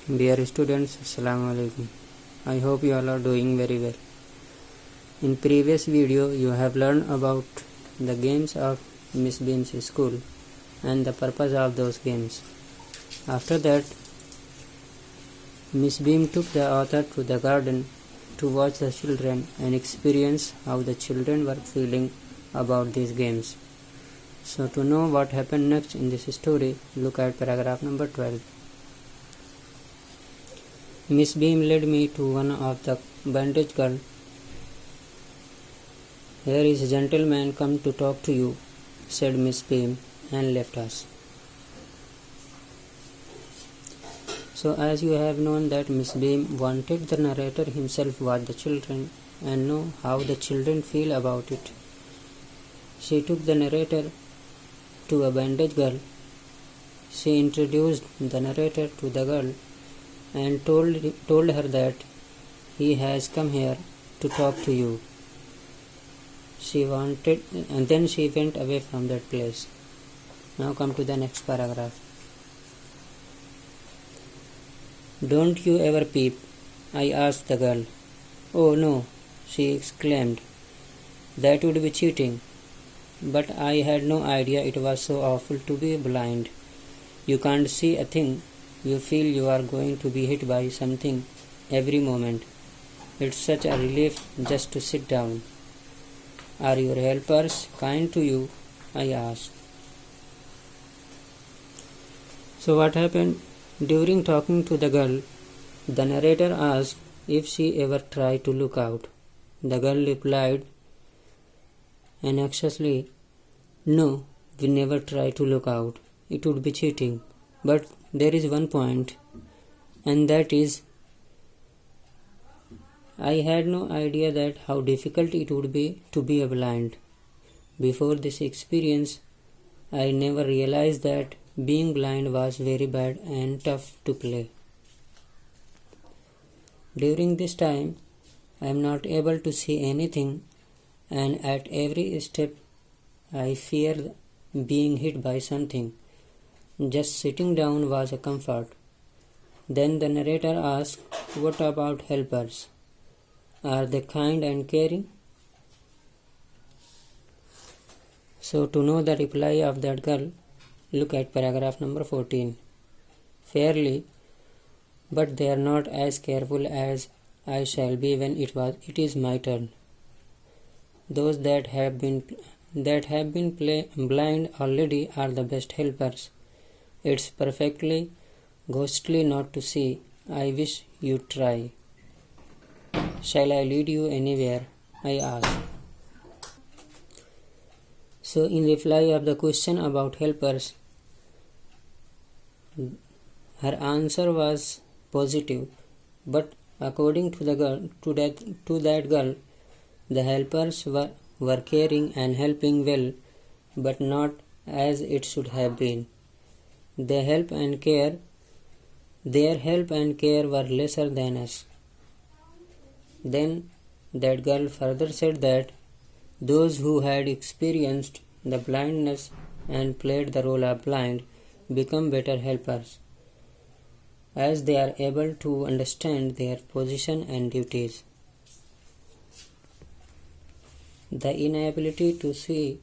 Dear students, Assalamu alaikum. I hope you all are doing very well. In previous video, you have learned about the games of Miss Beam's school and the purpose of those games. After that, Miss Beam took the author to the garden to watch the children and experience how the children were feeling about these games. So to know what happened next in this story, look at paragraph number 12. Miss Beam led me to one of the bandage girl. Here is a gentleman come to talk to you, said Miss Beam, and left us. So as you have known that Miss Beam wanted the narrator himself watch the children and know how the children feel about it. She took the narrator to a bandage girl. She introduced the narrator to the girl and told her that he has come here to talk to you. Then she went away from that place. Now come to the next paragraph. Don't you ever peep? I asked the girl. Oh no, she exclaimed. That would be cheating. But I had no idea it was so awful to be blind. You can't see a thing. You feel you are going to be hit by something every moment. It's such a relief just to sit down. Are your helpers kind to you? I asked. So what happened? During talking to the girl, the narrator asked if she ever tried to look out. The girl replied anxiously, No, we never try to look out. It would be cheating. But there is one point, and that is, I had no idea that how difficult it would be to be a blind. Before this experience, I never realized that being blind was very bad and tough to play. During this time, I am not able to see anything, and at every step, I fear being hit by something. Just sitting down was a comfort. Then the narrator asked, What about helpers? Are they kind and caring? So to know the reply of that girl, look at paragraph number 14. Fairly, but they are not as careful as I shall be when it is my turn. Those that have been blind already are the best helpers. It's perfectly ghostly not to see. I wish you'd try. Shall I lead you anywhere? I asked. So in reply of the question about helpers, her answer was positive, but according to the girl, to that girl, the helpers were caring and helping well, but not as it should have been. Their help and care were lesser than us. Then that girl further said that those who had experienced the blindness and played the role of blind become better helpers, as they are able to understand their position and duties. The inability to see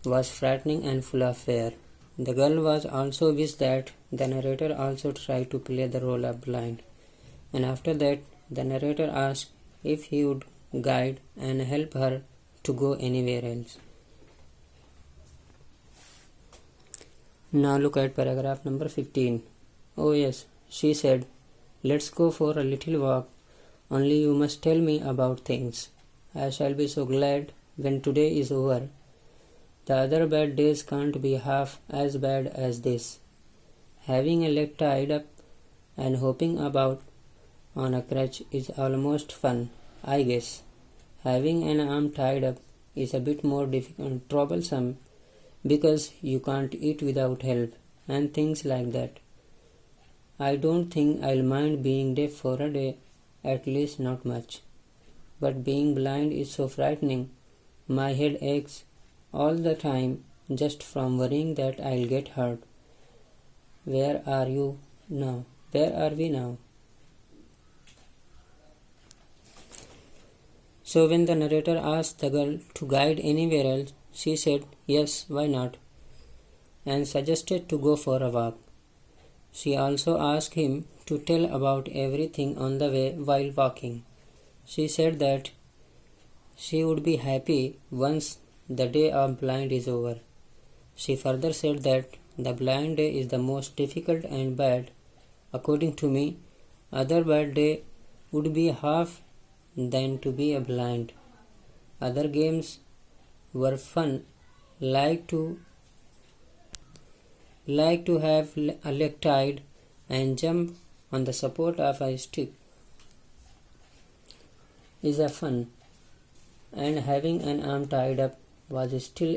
was frightening and full of fear. The girl was also wished that the narrator also tried to play the role of blind, and after that the narrator asked if he would guide and help her to go anywhere else. Now look at paragraph number 15. Oh yes, she said, let's go for a little walk, only you must tell me about things. I shall be so glad when today is over. The other bad days can't be half as bad as this. Having a leg tied up and hopping about on a crutch is almost fun, I guess. Having an arm tied up is a bit more troublesome because you can't eat without help and things like that. I don't think I'll mind being deaf for a day, at least not much. But being blind is so frightening. My head aches all the time just from worrying that I'll get hurt. Where are you now? Where are we now? So when the narrator asked the girl to guide anywhere else, she said, yes, why not? And suggested to go for a walk. She also asked him to tell about everything on the way while walking. She said that she would be happy once the day of blind is over. She further said that the blind day is the most difficult and bad. According to me, other bad day would be half than to be a blind. Other games were fun, like to have a leg tied and jump on the support of a stick is a fun, and having an arm tied up was still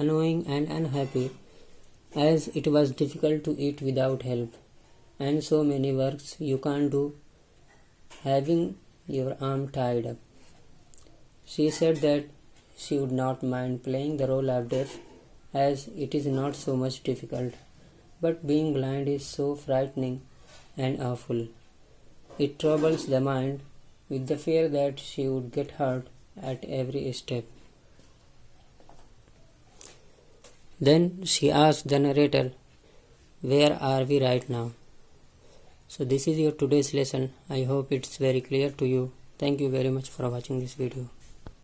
annoying and unhappy, as it was difficult to eat without help, and so many works you can't do having your arm tied up. She said that she would not mind playing the role of deaf, as it is not so much difficult, but being blind is so frightening and awful. It troubles the mind with the fear that she would get hurt at every step. Then she asked the narrator, where are we right now? So this is your today's lesson. I hope it's very clear to you. Thank you very much for watching this video.